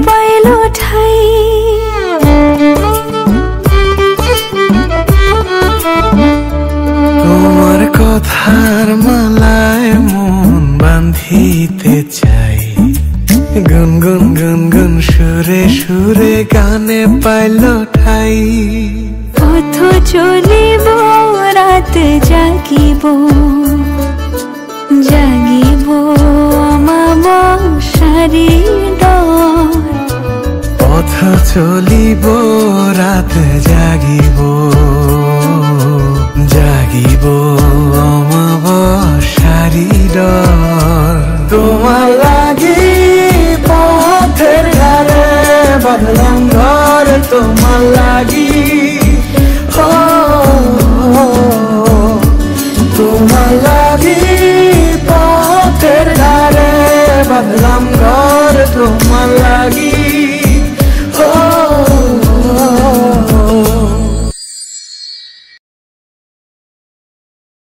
pile ठाई তোমার কথার মালায় মন বাঁধিতে চাই গুনগুন গুনগুন সুরে সুরে গানে পাইল ঠাই পথ চলিব রাত জাগিব জাগিব আমাবস্যারি ডর পথ চলিব রাত জাগিব জাগিব আমাবস্যারি ডর তোমার লাগি পথের ধারে বাঁধলাম ঘর তোমার লাগি তোমার লাগি পথের ধারে বাঁধলাম ঘর